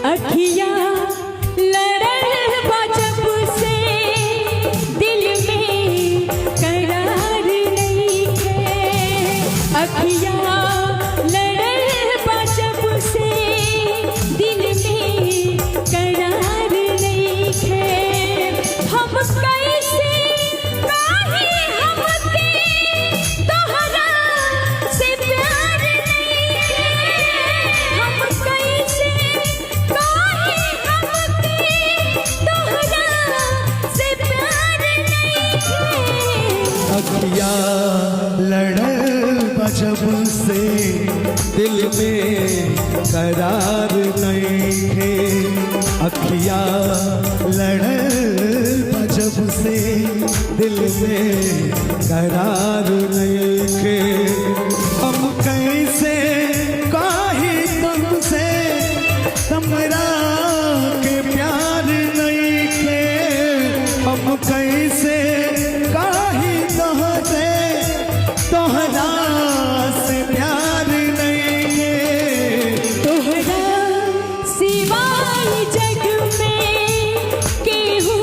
अखिया लड़ल बा जब से दिल में करार नहीं है। अखिया लड़ल बा जब से दिल में करार नहीं है। हम कैसे काहे हमके तोहरा से प्यार नहीं है। हम कैसे काहे हमके तोहरा से प्यार नहीं है। अखिया लड़ल बा जब से दिल में करार नहीं है। अखिया लड़ल बा जब से दिल में करार नहीं है। हम कैसे काहे तुमसे हमरा के प्यार नहीं है। हम कैसे काहे तोहसे तोहरा से प्यार नहीं है। तोहरा सिवाय जग में केहू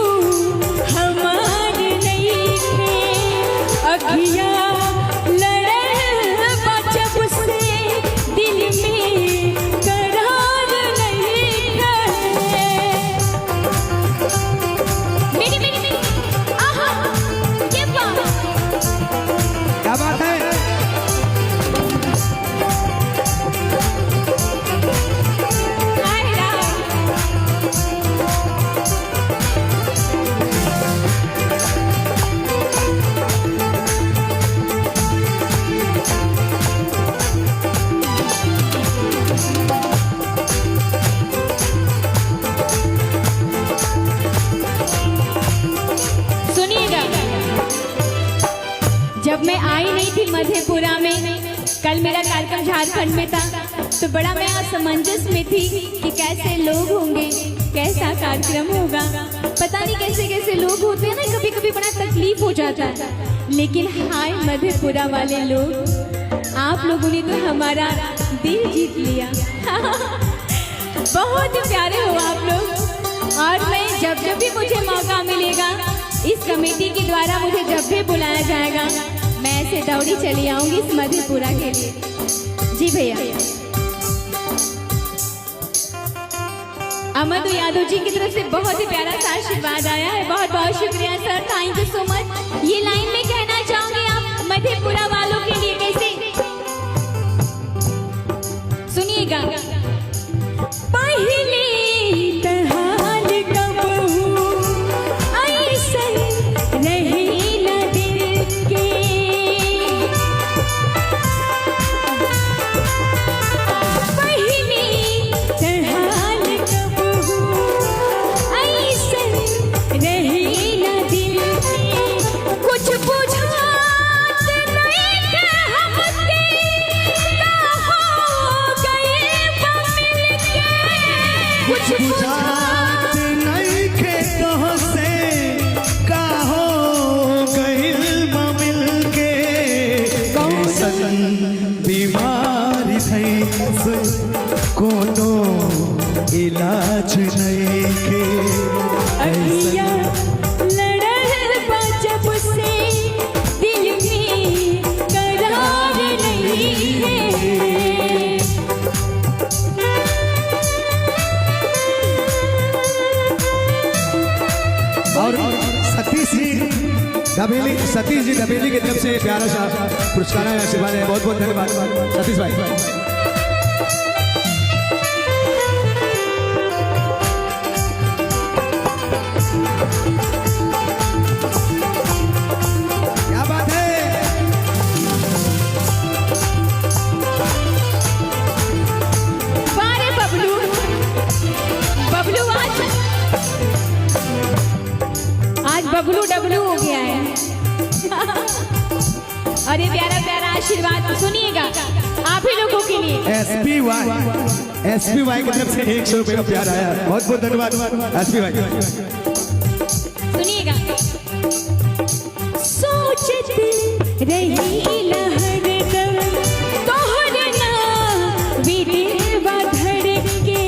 हमार नहीं है। अखिया लड़ल बा जब से दिल में करार नहीं है। मेरी आहा ये बात क्या बात है? हाय राम। सुनिएगा, जब मैं आई नहीं थी मधेपुरा में, कल मेरा कार्यक्रम झारखंड में था, तो बड़ा मैं असमंजस में थी कि कैसे लोग होंगे, कैसा कार्यक्रम होगा। पता नहीं कैसे कैसे लोग होते हैं ना, कभी कभी बड़ा तकलीफ हो जाता है। लेकिन हाय मधेपुरा वाले लोग, आप लोगों ने तो हमारा दिल जीत लिया। बहुत प्यारे हो आप लोग। और मैं जब जब भी मुझे मौका मिलेगा, इस कमेटी के द्वारा मुझे जब भी बुलाया जाएगा, मैं ऐसे दौड़ी चली आऊंगी इस मधेपुरा के लिए। जी भैया, अमर यादव जी की तरफ से बहुत ही प्यारा सा आशीर्वाद आया है। बहुत बहुत शुक्रिया sir, thank you so much. ये लाइन में कहना चाहूंगी आप मधेपुरा वालों के लिए कैसे, सुनिएगा। पहले तहाल कब हूँ ऐसन रहे न दिल के। पहले तहाल कब हूँ ऐसन रहे न दिल के। कुछ बुझात नहीं के हमके का हो गए मिल के। कुछ बुझात नहीं के तोहसे का हो गइल बा मिल के। कौन बीमारी थई कोनो इलाज नहीं के। अखिया लड़ल बा जब से दिल में करार नहीं है। और सतीश जी डबेली की तरफ से प्यारा सा पुरस्कार है, आशीर्वाद है। बहुत बहुत धन्यवाद सतीश भाई। क्या बात है? बारे बबलू, बबलू आज बबलू डबलू हो गया है। और ये प्यारा प्यारा आशीर्वाद सुनिएगा आप ही लोगों के लिए। SPY की तरफ से 100 रुपए का प्यार आया। बहुत बहुत धन्यवाद SPY। सुनिएगा। सोचती रही लहरदम तोहर नाम विदेवा धड़के।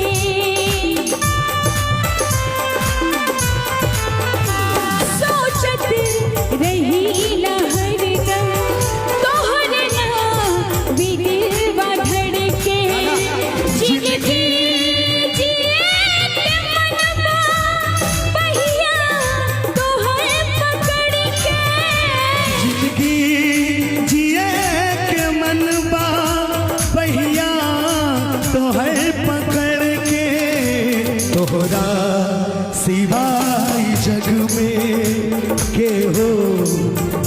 तोहरा सिवाय जग में के हो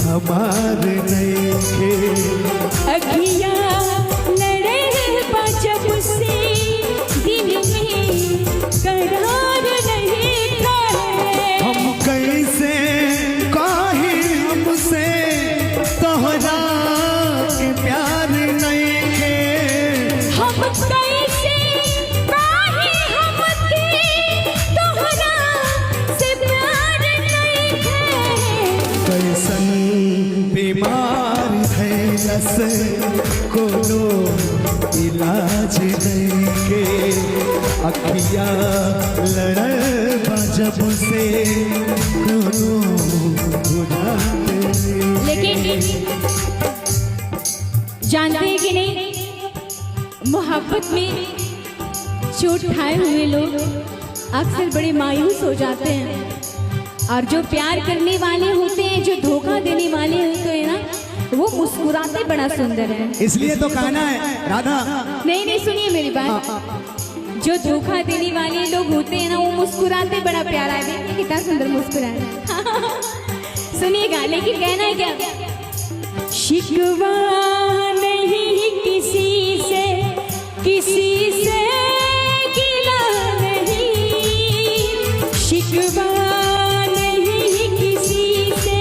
हमार नइखे। अखिया लड़े जब से दिल में करार नहीं था। हम कैसे काहे हमसे तोहरा के प्यार नइखे। हम कैसे काहे हमके तोहरा से प्यार नहीं है। कैसन बीमार भैलस कोनो इलाज नइखे। अखिया लड़ल बा जब से कोनो बुझात नइखे। लेकिन जानते हैं कि नहीं, मोहब्बत में चोट खाए हुए लोग अक्सर बड़े मायूस हो जाते हैं, और जो प्यार करने वाले होते हैं, जो धोखा देने वाले होते हैं ना, वो मुस्कुराते बड़ा सुंदर है। इसलिए तो कहना है राधा। नहीं, सुनिए मेरी बात। जो धोखा देने वाले लोग होते हैं ना, वो मुस्कुराते बड़ा प्यारा है। देखिए कितना सुंदर मुस्कुराए। सुनिएगा, लेकिन कहना है क्या, शिकवा नहीं किसी से, किसी से गिला नहीं। शिकवा नहीं किसी से,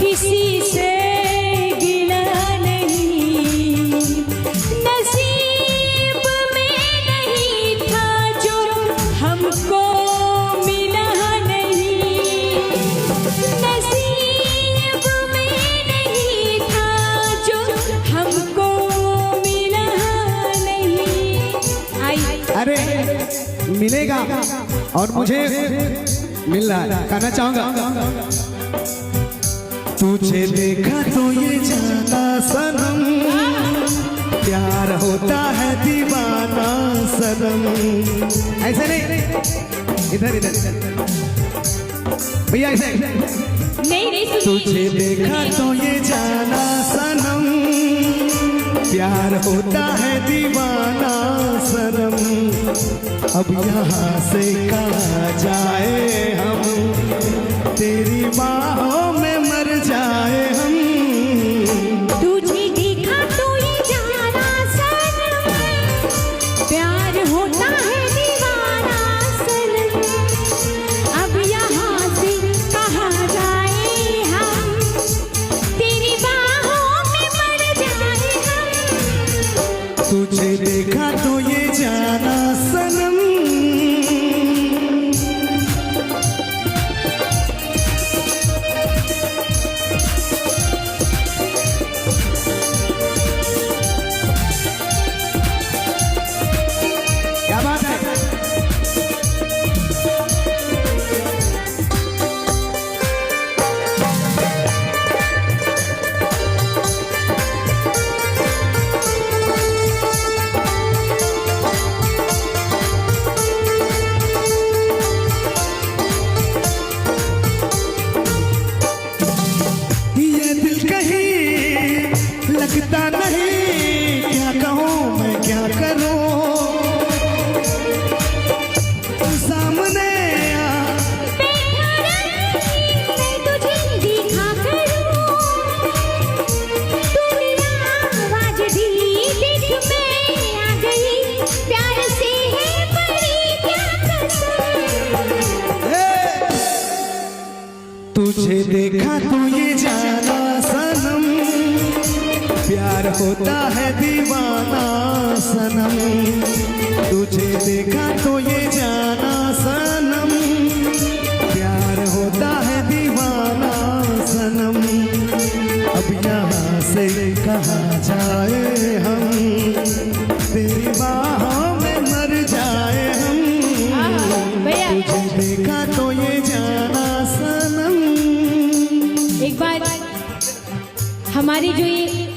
किसी से गिला नहीं। नसीब में नहीं था जो हमको मिला नहीं। नसीब में नहीं था जो हमको मिला नहीं। आई अरे मिलेगा, और मुझे मिल रहा है। कहना चाहूंगा, तुझे देखा तो ये जाना सनम, प्यार होता है दीवाना सनम। ऐसे नहीं, इधर इधर भैया, ऐसे नहीं तुझे देखा तो ये जाना सनम, प्यार होता है दीवाना सनम। अब यहाँ से कहाँ जाए हम, तेरी बाहों में मर जाए हम। तुझे देखा तो ये जाना सनम, प्यार होता है दीवाना सनम। अब यहाँ से कहाँ जाए हम, तेरी बाहों में मर जाए हम। तुझे देखा तो ये जाना सनम, क्या बात है। ये दिल कहीं लगता नहीं, क्या कहूँ मैं क्या करूँ। सामने आ मैं तुझे देखा करूं, दुनिया आवाज दी देख मैं आ गई। प्यार से है बड़ी क्या कसम। तुझे देखा तो ये जाना सनम, प्यार होता है दीवाना सनम। तुझे देखा तो ये जाना सनम, प्यार होता है दीवाना सनम। अब यहाँ से कहाँ जाए हम, तेरी बाहों में मर जाए हम। भैया तुझे देखा तो ये जाना सनम। एक बार हमारी जो ये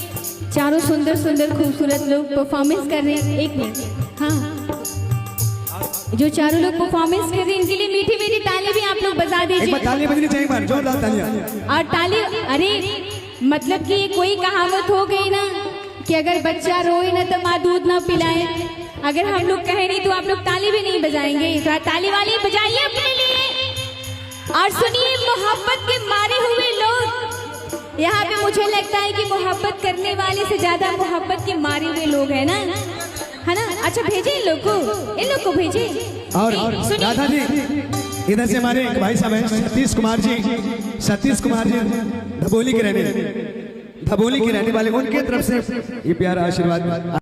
चारों सुंदर सुंदर खूबसूरत लोग परफॉर्मेंस कर रहे हैं, एक मिनट। हाँ, जो चारों लोग परफॉर्मेंस कर रहे हैं, इनके लिए मीठी मीठी ताली भी आप लोग बजा एक बार दीजिए। ताली बजनी चाहिए, बार जोरदार तालियां। और ताली, अरे मतलब कि कोई कहावत हो गई ना कि अगर बच्चा रोए ना तो माँ दूध ना पिलाए, अगर हम लोग कहें नहीं तो आप लोग ताली भी नहीं बजाएंगे, तो ताली वाली बजाइए अपने लिए। और सुनिए, मोहब्बत के मारे हुए लोग, यहाँ पे मुझे लगता है कि मोहब्बत करने वाले से ज्यादा मोहब्बत के मारे हुए लोग है ना, है ना। अच्छा भेजे इन लोग को भेजे। और राधा जी इधर से हमारे एक भाई साहब हैं सतीश कुमार जी धबोली के रहने वाले, उनके तरफ से ये प्यारा आशीर्वाद।